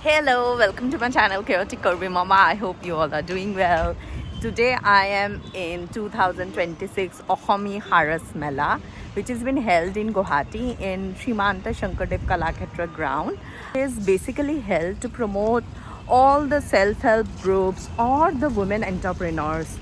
Hello, welcome to my channel Chaotic Curvy Mama. I hope you all are doing well. Today I am in 2026 Ohomi Haras Mela, which has been held in Guwahati in Srimanta Shankardev Kalakshetra ground. It is basically held to promote all the self-help groups or the women entrepreneurs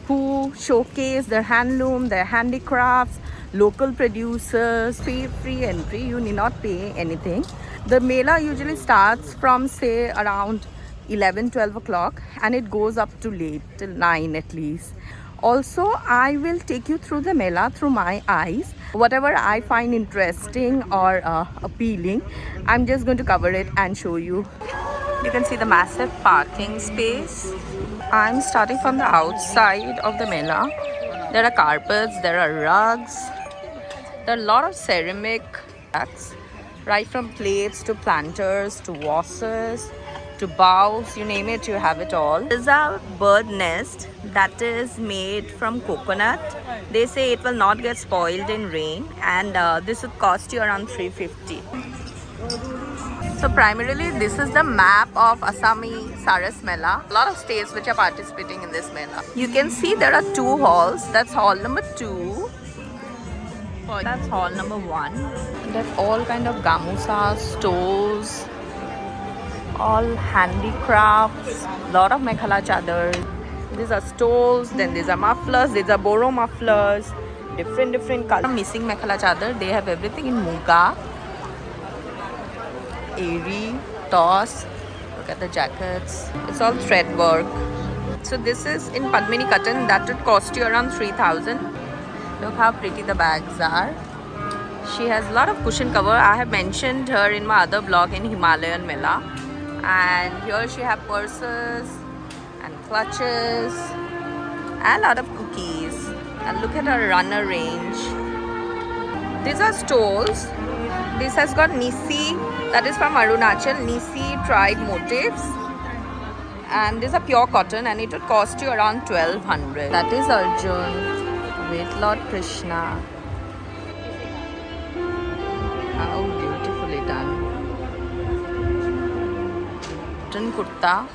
who showcase their handloom, their handicrafts, local producers, free entry, you need not pay anything. The Mela usually starts from say around 11-12 o'clock and it goes up to late till 9 at least. Also, I will take you through the Mela through my eyes. Whatever I find interesting or appealing, I'm just going to cover it and show you. You can see the massive parking space. I'm starting from the outside of the Mela. There are carpets, there are rugs, there are a lot of ceramic acts, right from plates to planters to vases to bows, you name it, you have it all. This is a bird nest that is made from coconut. They say it will not get spoiled in rain, and this would cost you around 350. So primarily this is the map of Assami Saras Mela. A lot of states which are participating in this Mela. You can see there are two halls. That's hall number 2. That's hall number 1. There's all kind of gamusas, stores, all handicrafts, lot of mekhala chadar. These are stoles, then these are mufflers, these are boro mufflers, different colors. Missing mekhala chadar, they have everything in muga, airy, toss. Look at the jackets. It's all thread work. So this is in Padmini cotton. That would cost you around 3,000. Look how pretty the bags are. She has a lot of cushion cover. I have mentioned her in my other blog in Himalayan Mela. And here she have purses and clutches and a lot of cookies. And look at her runner range. These are stoles. This has got Nisi, that is from Arunachal, Nisi tribe motifs. And these are pure cotton and it would cost you around 1,200. That is Arjun with Lord Krishna. How beautifully done. Cotton kurta,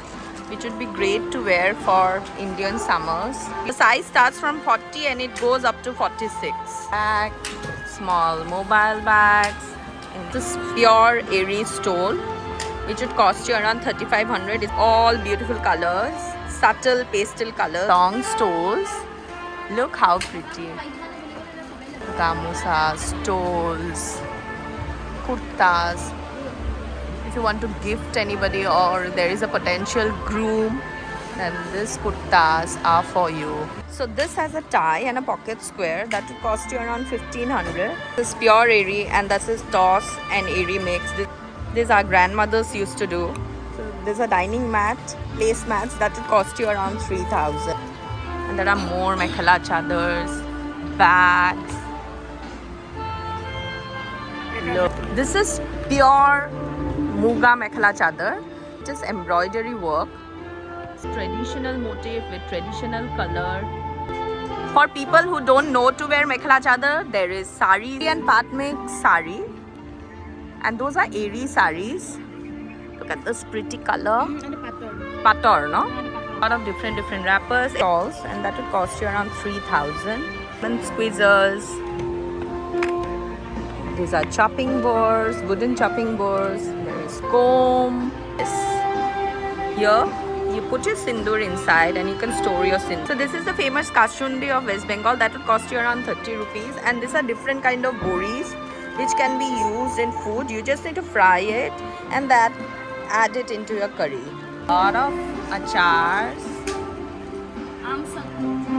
which would be great to wear for Indian summers. The size starts from 40 and it goes up to 46. Bag, small mobile bags. This pure airy stole, which would cost you around 3,500. It's all beautiful colors, subtle pastel colors. Long stoles. Look how pretty. Gamusas, stoles, kurtas. If you want to gift anybody or there is a potential groom, then these kurtas are for you. So this has a tie and a pocket square that will cost you around 1,500. This is pure airy and this is toss and airy mix. These our grandmothers used to do. So there's a dining mat, place mats that will cost you around 3,000. And there are more mekhala chadars, bags. Look, this is pure Muga mekhala chadar. It is embroidery work. It's traditional motif with traditional color. For people who don't know to wear mekhala chadar, there is sari and patmik sari. And those are airy saris. Look at this pretty color. Pator, no? A lot of different wrappers. Dolls, and that will cost you around 3,000. And squeezers. These are chopping boards, wooden chopping boards. There is comb. Yes. Here you put your sindoor inside and you can store your sindoor. So this is the famous Kashundi of West Bengal. That will cost you around 30 rupees. And these are different kind of boris which can be used in food. You just need to fry it and that add it into your curry. A lot of achars.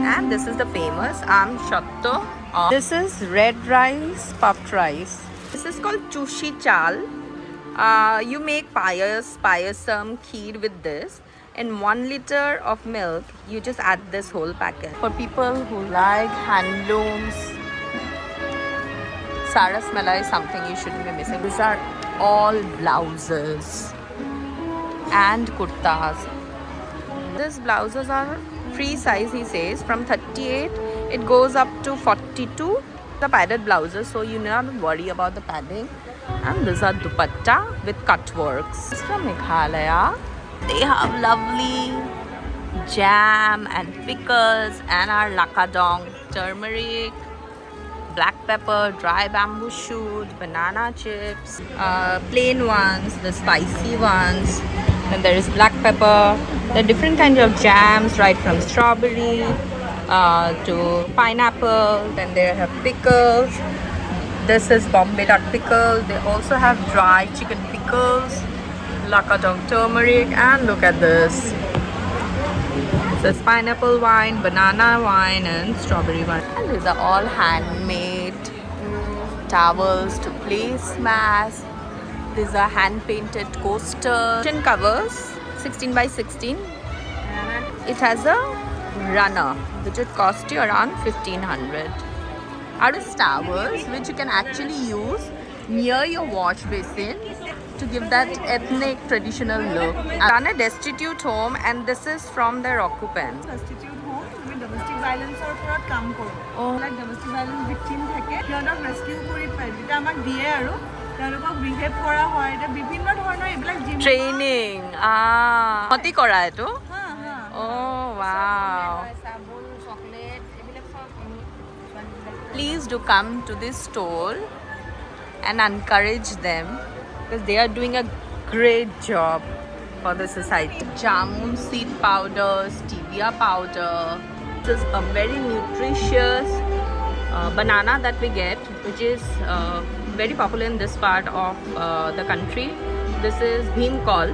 And this is the famous Am Shatto. This is red rice, puffed rice. This is called Chushi Chal. You make payasam, kheer with this. In 1 liter of milk, you just add this whole packet. For people who like handlooms, Saras Mela is something you shouldn't be missing. These are all blouses and kurtas. These blouses are free size, he says, from 38. It goes up to 42 The padded blouses, so you not worry about the padding. And these are dupatta with cut works. It's from Meghalaya. They have lovely jam and pickles and our lakadong, turmeric, black pepper, dry bamboo shoot, banana chips, plain ones, the spicy ones. Then there is black pepper. There are different kinds of jams, right from strawberry to pineapple. Then they have pickles. This is Bombay duck pickle. They also have dry chicken pickles, lakadong turmeric, and look at this. There's pineapple wine, banana wine, and strawberry wine. And these are all handmade towels to place mats. These are hand-painted coasters. Cushion covers, 16 by 16. It has a runner, which would cost you around 1500. Are towels which you can actually use near your wash basin to give that ethnic traditional look. I've done a destitute home, and this is from their occupant. Destitute home, তুমি domestic violence or ওপৰত কাম কৰো। Like domestic violence victim থাকে, সিহঁতক rescue কৰি পায়। এটা আমাক দিয়ে আৰু তেওঁলোকক behave কৰা হয়। এটা বিভিন্ন ধৰণৰ এইবিলাক ট্ৰেইনিং মতি কৰা এটো। Oh wow. Please do come to this stall and encourage them because they are doing a great job for the society. Jamun seed powder, stevia powder. This is a very nutritious banana that we get, which is very popular in this part of the country. This is bhimkol.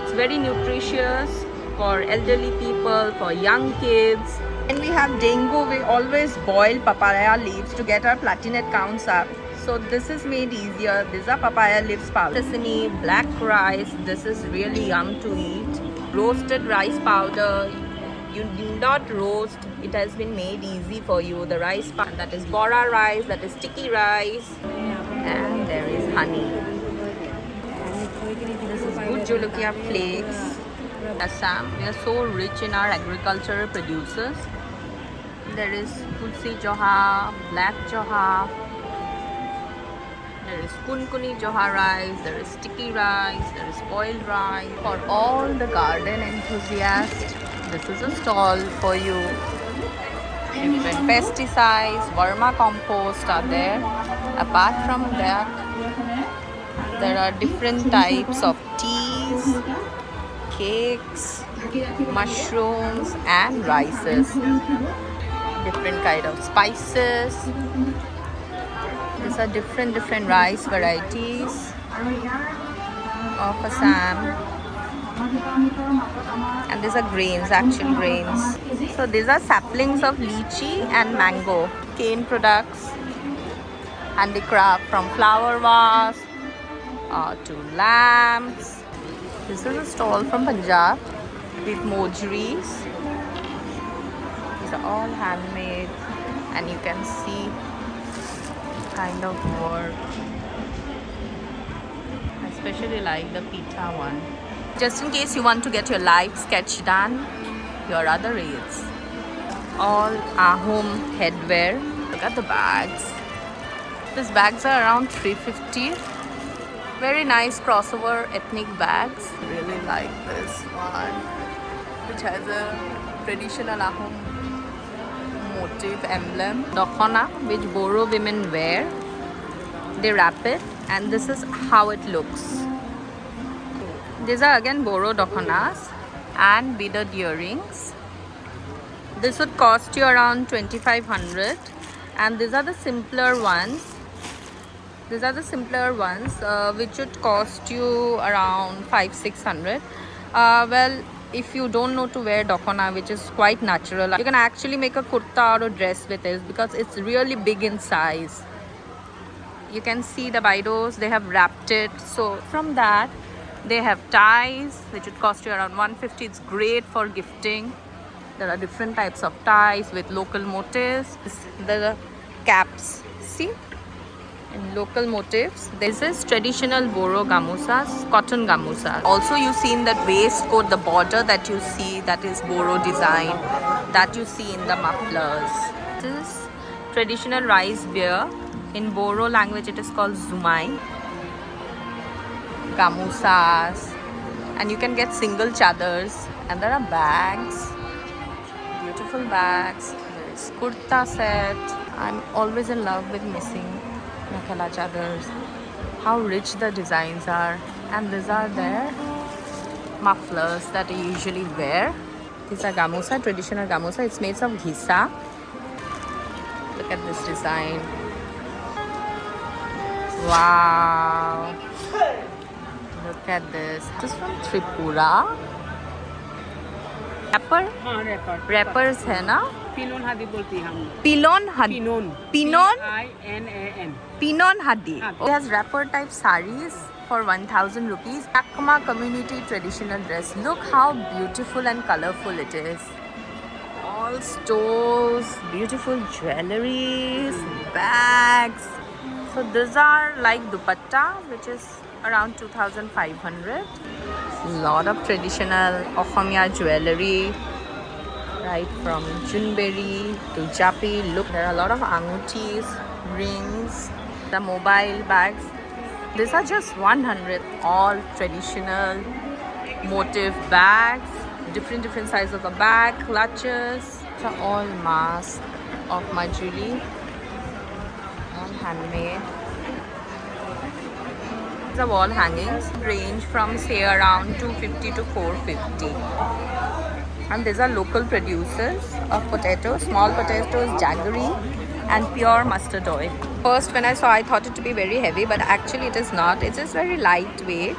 It's very nutritious for elderly people, for young kids. When we have dengue, we always boil papaya leaves to get our platelet counts up. So this is made easier. These are papaya leaves powder. Sesame, black rice. This is really yum to eat. Roasted rice powder. You do not roast. It has been made easy for you. The rice powder, that is bora rice, that is sticky rice. And there is honey. This is good jolokia flakes. Assam, we are so rich in our agricultural producers. There is tulsi joha, black joha. There is kunkuni joha rice, there is sticky rice, there is boiled rice. For all the garden enthusiasts, this is a stall for you. Different pesticides, vermicompost are there. Apart from that, there are different types of teas, cakes, mushrooms, and rices. Different kind of spices. These are different rice varieties of Assam. And these are grains, actual grains. So these are saplings of lychee and mango. Cane products, handicraft from flower vase to lamps. This is a stall from Punjab with mojeries. These are all handmade, and you can see kind of work. I especially like the pita one. Just in case you want to get your live sketch done, here are the rails. All Ahom headwear. Look at the bags. These bags are around 350. Very nice crossover ethnic bags. Really like this one, which has a traditional Ahom motif emblem. Dokhana, which Boro women wear. They wrap it, and this is how it looks. These are again Boro dokhanas and beaded earrings. This would cost you around 2500, and these are the simpler ones. These are the simpler ones which would cost you around 500-600. Well, if you don't know to wear dokhana, which is quite natural, you can actually make a kurta or a dress with it because it's really big in size. You can see the bidos, they have wrapped it. So from that, they have ties which would cost you around 150. It's great for gifting. There are different types of ties with local motifs. The caps, see, in local motifs. This is traditional Boro gamusas, cotton gamusas. Also, you see in that waistcoat, the border that you see, that is Boro design, that you see in the mufflers. This is traditional rice beer. In Boro language it is called Zumai. Gamusas. And you can get single chadars. And there are bags. Beautiful bags. There is kurta set. I'm always in love with missing mekhela chadars. How rich the designs are. And these are their mufflers that I usually wear. These are gamusa, traditional gamusa. It's made of ghisa. Look at this design. Wow. Look at this. This is from Tripura. Rapper? हाँ wrapper Rappers है ना? पिनोन हादी बोलती हैं हम लोग Pilon Hadi. Pinon? PINON Pinon Hadi. हाँ. It has wrapper type saris for 1000 rupees. Akma community traditional dress. Look how beautiful and colorful it is. All stores, beautiful jewelries, bags. So these are like dupatta, which is around 2500. Lot of traditional Ohomia jewelry, right from Junberry to Japi. Look, there are a lot of angutis, rings, the mobile bags. These are just 100. All traditional motif bags, different sizes of the bag, clutches. These are all masks of Majuli, all handmade. The wall hangings range from say around 250 to 450, and these are local producers of potatoes, small potatoes, jaggery and pure mustard oil. First when I saw, I thought it to be very heavy, but actually it is not. It is very lightweight.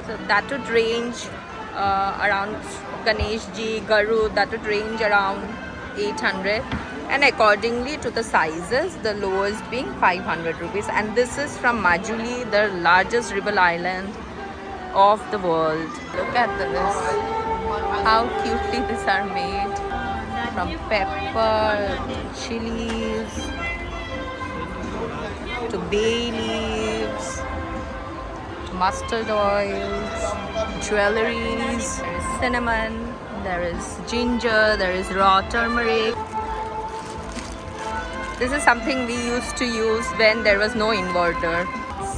So that would range around Ganeshji, Garu, that would range around 800, and accordingly to the sizes, the lowest being 500 rupees. And this is from Majuli, the largest river island of the world. Look at this, how cutely these are made, from pepper, chilies to bay leaves to mustard oils, jewelries. There is cinnamon, there is ginger, there is raw turmeric. This is something we used to use when there was no inverter.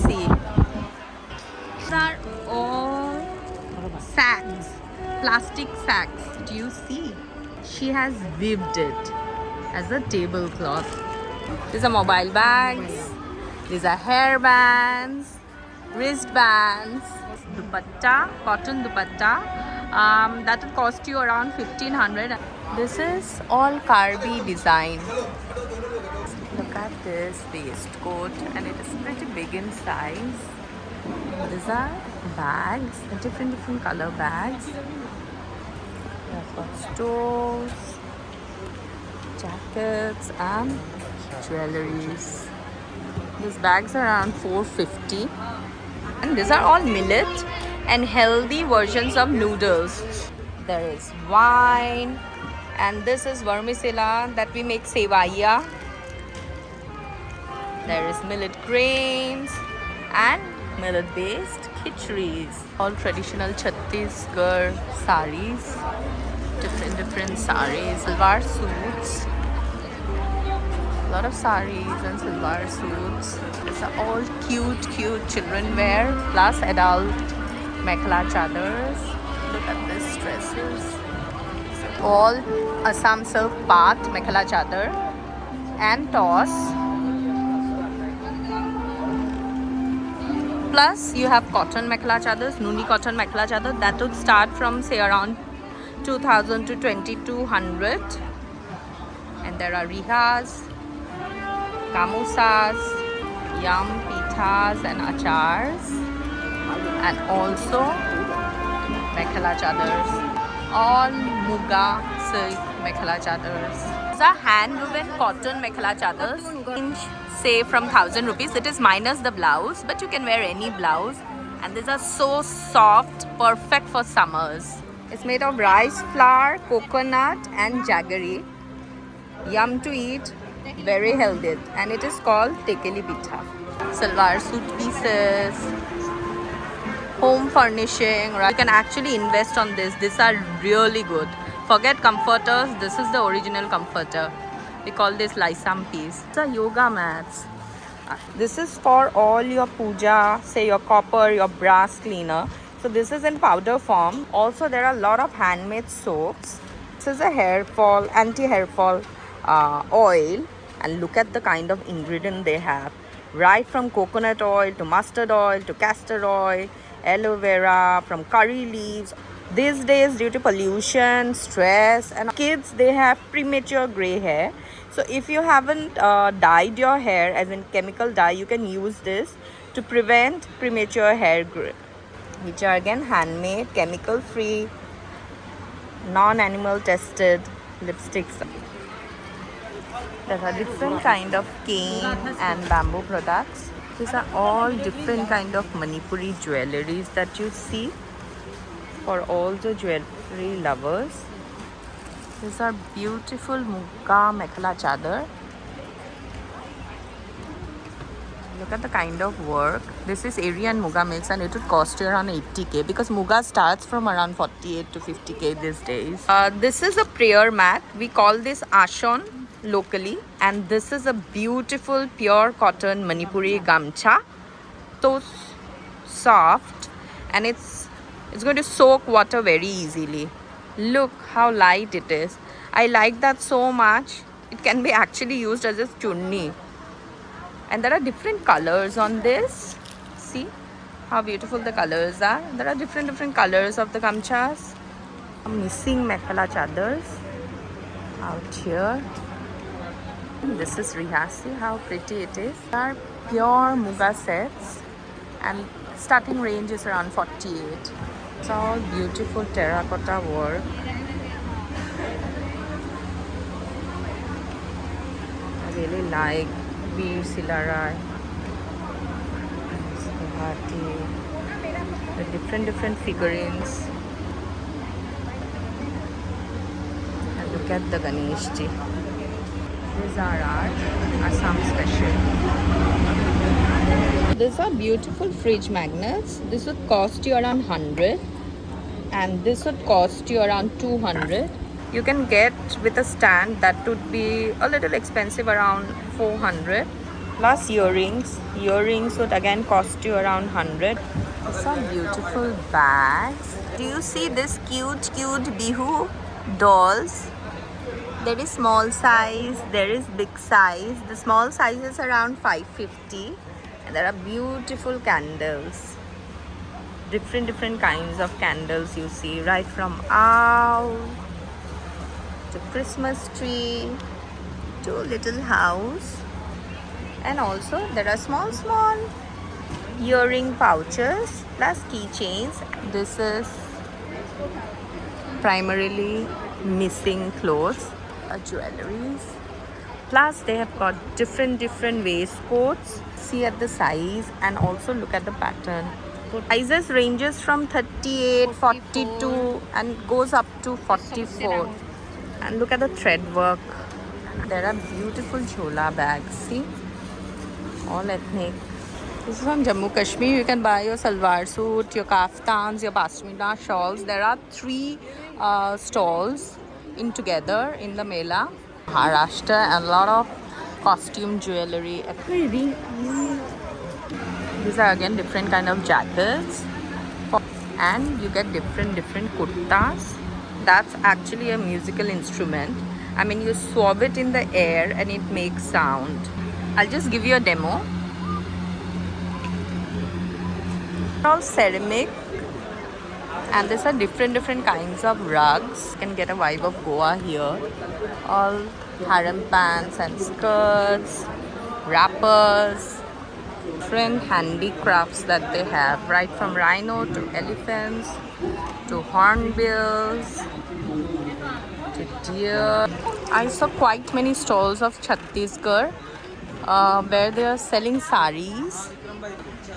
See, these are all sacks, plastic sacks. Do you see? She has weaved it as a tablecloth. These are mobile bags. These are hair bands, wristbands, dupatta, cotton dupatta. That will cost you around 1500. This is all Karbi design. Look at this waistcoat, and it is pretty big in size. These are bags, different color bags. We have got stores, jackets and jewelries. These bags are around 450, and these are all millet and healthy versions of noodles. There is wine, and this is vermicelli that we make sevaiya. There is millet grains and millet-based khichris. All traditional Chhattisgarh saris, different saris, salwar suits. A lot of saris and salwar suits. These are all cute children wear plus adult mekhela chadars. Look at these dresses. All Assam silk path mekhela chadar and toss. Plus you have cotton mekhela chadars, Nuni cotton mekhela chadar that would start from say around 2000 to 2200. And there are rihas, gamusas, yam, pithas and achars, and also mekhela chadars, all muga silk mekhela chadars. These are hand woven cotton mekhela chadars, range say from 1000 rupees. It is minus the blouse, but you can wear any blouse, and these are so soft, perfect for summers. It's made of rice flour, coconut and jaggery. Yum to eat, very healthy, and it is called tekeli pitha. Salwar suit pieces, home furnishing, right? You can actually invest on this. These are really good. Forget comforters, this is the original comforter. We call this Laisam piece. These are yoga mats. This is for all your puja, say your copper, your brass cleaner. So this is in powder form. Also there are a lot of handmade soaps. This is a hair fall, anti-hair fall oil. And look at the kind of ingredient they have. Right from coconut oil to mustard oil to castor oil, aloe vera, from curry leaves. These days, due to pollution, stress, and kids, they have premature gray hair. So if you haven't dyed your hair, as in chemical dye, you can use this to prevent premature hair growth, which are again handmade, chemical free, non-animal tested lipsticks. There are different kind of cane and bamboo products. These are all different kind of Manipuri jewelries that you see for all the jewelry lovers. These are beautiful Muga Mekhala Chadar. Look at the kind of work. This is Aryan Muga mix and it would cost you around 80k because Muga starts from around 48 to 50k these days. This is a prayer mat. We call this Ashon locally, and this is a beautiful pure cotton Manipuri gamcha. So soft, and it's going to soak water very easily. Look how light it is. I like that so much. It can be actually used as a chunni. And there are different colors on this. See how beautiful the colors are. There are different colors of the gamchas. I'm missing Mekhala chadars out here. This is Rihasi. How pretty it is. They are pure Muga sets, and starting range is around 48. It's all beautiful terracotta work. I really like Veer Silarai, Guwahati, the different figurines. And look at the Ganeshji. These are our Assam special. These are beautiful fridge magnets. This would cost you around 100, and this would cost you around 200. You can get with a stand that would be a little expensive, around 400. Plus earrings. Earrings would again cost you around 100. These are beautiful bags. Do you see this cute Bihu dolls? There is small size, there is big size. The small size is around 550. And there are beautiful candles. Different kinds of candles you see, right from owl to Christmas tree to little house. And also there are small earring pouches plus keychains. This is primarily missing clothes, jewelries. Plus they have got different waistcoats. See at the size and also look at the pattern. Sizes ranges from 38, 42 and goes up to 44. And look at the thread work. There are beautiful chola bags. See, all ethnic. This is from Jammu Kashmir. You can buy your salwar suit, your kaftans, your pashmina shawls. There are 3 stalls in together in the Mela. Maharashtra, and a lot of costume jewelry. These are again different kind of jackets, and you get different kurtas. That's actually a musical instrument. I mean, you swab it in the air and it makes sound. I'll just give you a demo. All ceramic, and these are different kinds of rugs. You can get a vibe of Goa here. All harem pants and skirts, wrappers, different handicrafts that they have, right from rhino to elephants to hornbills to deer. I saw quite many stalls of Chhattisgarh where they are selling saris,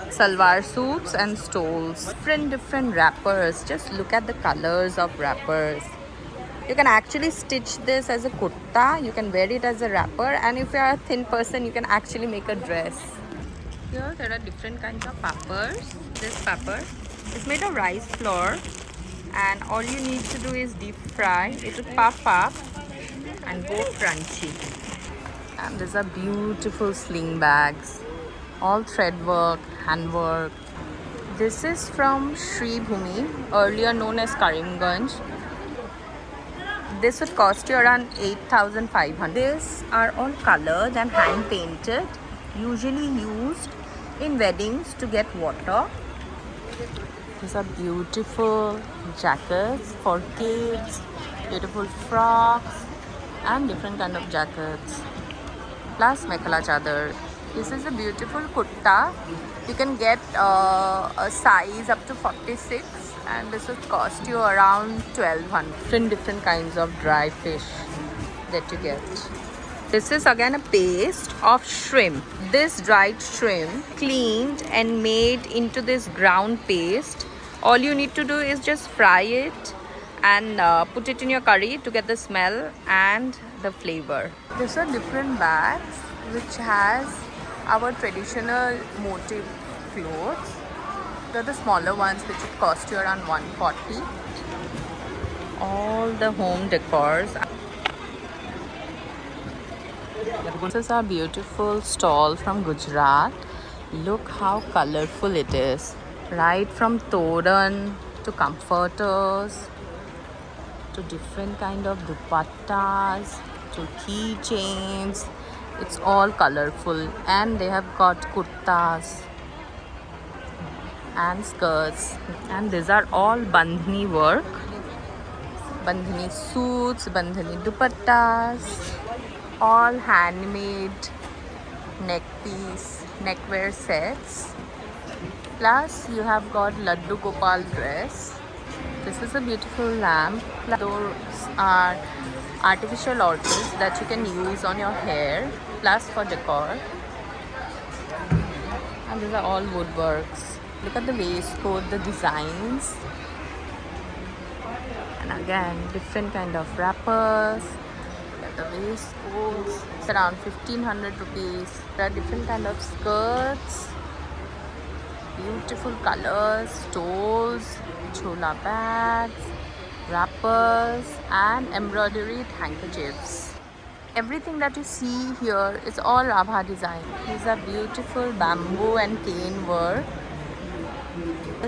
salwar suits and stoles. Different wrappers. Just look at the colors of wrappers. You can actually stitch this as a kurta. You can wear it as a wrapper, and if you are a thin person, you can actually make a dress. Here there are different kinds of pappers. This papper is made of rice flour, and all you need to do is deep fry. It will puff up and go crunchy. And these are beautiful sling bags, all thread work, handwork. This is from Sri Bhumi, earlier known as Karimganj. This would cost you around 8,500. These are all colored and hand painted, usually used in weddings to get water. These are beautiful jackets for kids, beautiful frocks and different kind of jackets. Plus mekhela chadar. This is a beautiful kurta. You can get a size up to 46 and this would cost you around 1,200. Different kinds of dry fish that you get. This is again a paste of shrimp. This dried shrimp cleaned and made into this ground paste. All you need to do is just fry it and put it in your curry to get the smell and the flavor. These are different bags which has our traditional motif clothes. They're the smaller ones which would cost you around 140. All the home decors. This is our beautiful stall from Gujarat. Look how colorful it is. Right from toran to comforters to different kind of dupattas to keychains. It's all colorful and they have got kurtas and skirts, and these are all bandhani work, bandhani suits, bandhani dupattas, all handmade neck piece, neckwear sets. Plus you have got Laddu Gopal dress. This is a beautiful lamp. Those are artificial orchids that you can use on your hair, plus for decor. And these are all woodworks. Look at the waistcoat, the designs. And again, different kind of wrappers. Look at the waistcoats. It's around 1,500 rupees. There are different kind of skirts. Beautiful colors, stoles, chola bags, wrappers and embroidered handkerchiefs. Everything that you see here is all Rabha design. These are beautiful bamboo and cane work.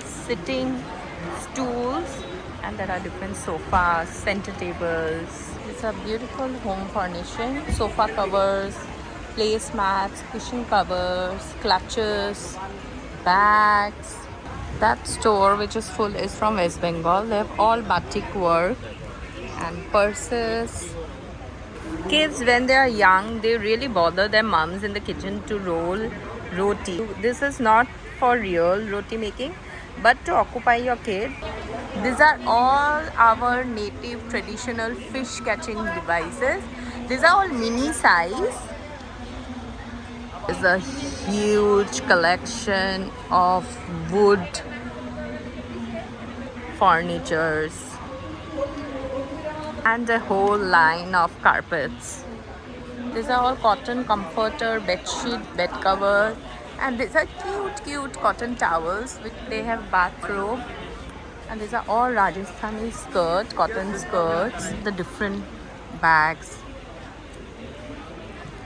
Sitting stools, and there are different sofas, center tables. These are beautiful home furnishing, sofa covers, placemats, cushion covers, clutches, bags. That store which is full is from West Bengal. They have all batik work and purses. Kids, when they are young, they really bother their mums in the kitchen to roll roti. This is not for real roti making, but to occupy your kid. These are all our native traditional fish catching devices. These are all mini size. There's a huge collection of wood furnitures and a whole line of carpets. These are all cotton comforter, bedsheet, bed cover, and these are cute cotton towels which they have bathrobe. And these are all Rajasthani skirts, cotton skirts, the different bags.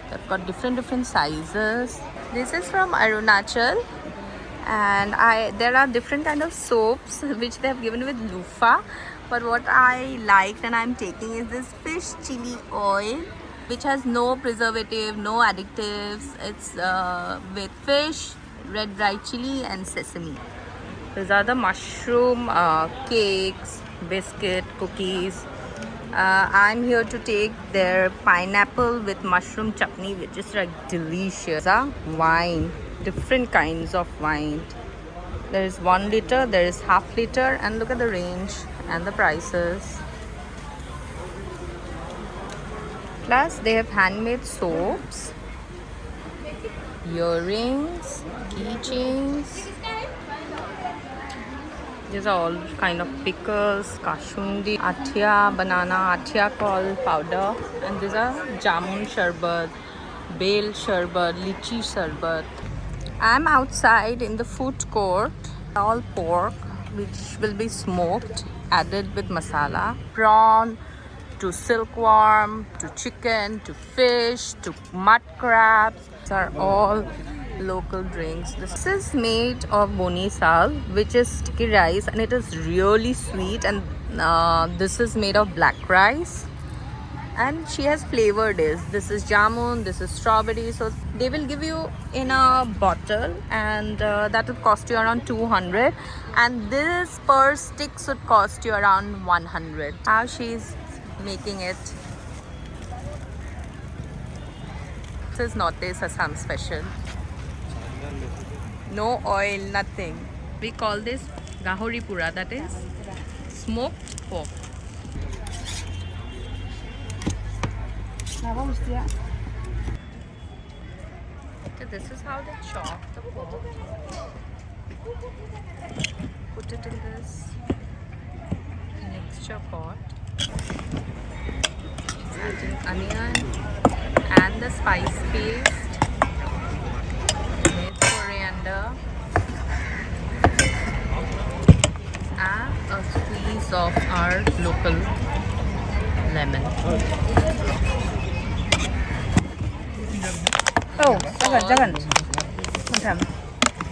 They've got different sizes. This is from Arunachal, and there are different kind of soaps which they have given with loofah. But what I liked and I'm taking is this fish chili oil, which has no preservative, no additives. It's with fish, red dried chili and sesame. These are the mushroom cakes, biscuit, cookies. I'm here to take their pineapple with mushroom chutney, which is like delicious. Wine, different kinds of wine. There is 1 liter, there is half liter, and look at the range and the prices. Plus they have handmade soaps, earrings, keychains. These are all kind of pickles, kashundi, athia, banana athia kol powder, and these are jamun sharbat, bel sharbat, lychee sharbat. I'm outside in the food court. All pork which will be smoked, added with masala, prawn, to silkworm, to chicken, to fish, to mud crabs. These are all local drinks. This is made of boni sal, which is sticky rice, and it is really sweet. And this is made of black rice. And she has flavored this. This is jamun, this is strawberry. So they will give you in a bottle, and that would cost you around 200. And this per stick should cost you around 100. How she's making it. This is not this Assam special. No oil, nothing. We call this gahori pura, that is smoked pork. So this is how they chop the pork. Put it in this mixture pot. Add in onion and the spice paste with coriander and a squeeze of our local lemon. Oh, jangan.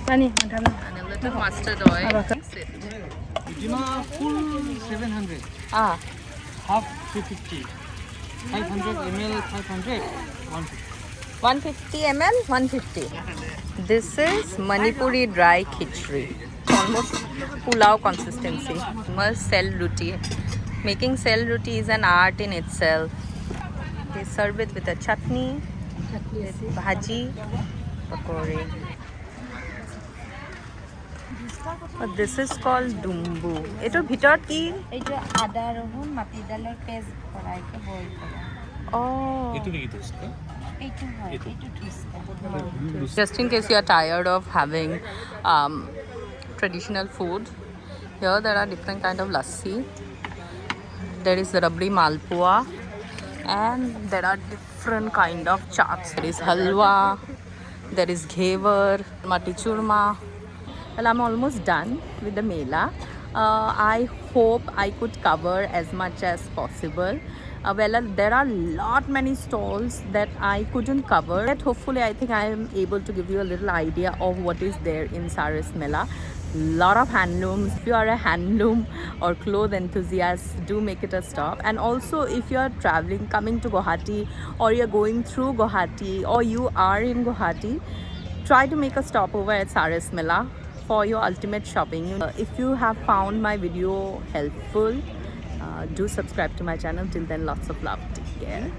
Mani, And a little mustard oil. Mix it. Ujima full 700. Ah, Half 350. 500 ml 500. 150. 150 ml, 150. This is Manipuri dry khichdi. Almost pulao consistency. Must sell roti. Making sell roti is an art in itself. They serve it with a chutney, with bhaji, pakore. This is called dumbu. Etor bhitor ki? এইটো আদা ৰহুন মাটি দালৰ paste ভৰাইকে বইল কৰা Oh. এইটো হয় এইটো twist Just in case you are tired of having traditional food, here there are different kind of lassi. There is rabdi malpua, and there are different kind of chaats. There is halwa, there is ghevar, mati churma. Well, I'm almost done with the mela. I hope I could cover as much as possible. There are many stalls that I couldn't cover. But hopefully, I think I am able to give you a little idea of what is there in Saras Mela. Lot of handlooms. If you are a handloom or cloth enthusiast, do make it a stop. And also, if you are traveling, coming to Guwahati, or you are going through Guwahati, or you are in Guwahati, try to make a stopover at Saras Mela for your ultimate shopping. If you have found my video helpful, do subscribe to my channel. Till then, lots of love. Take care.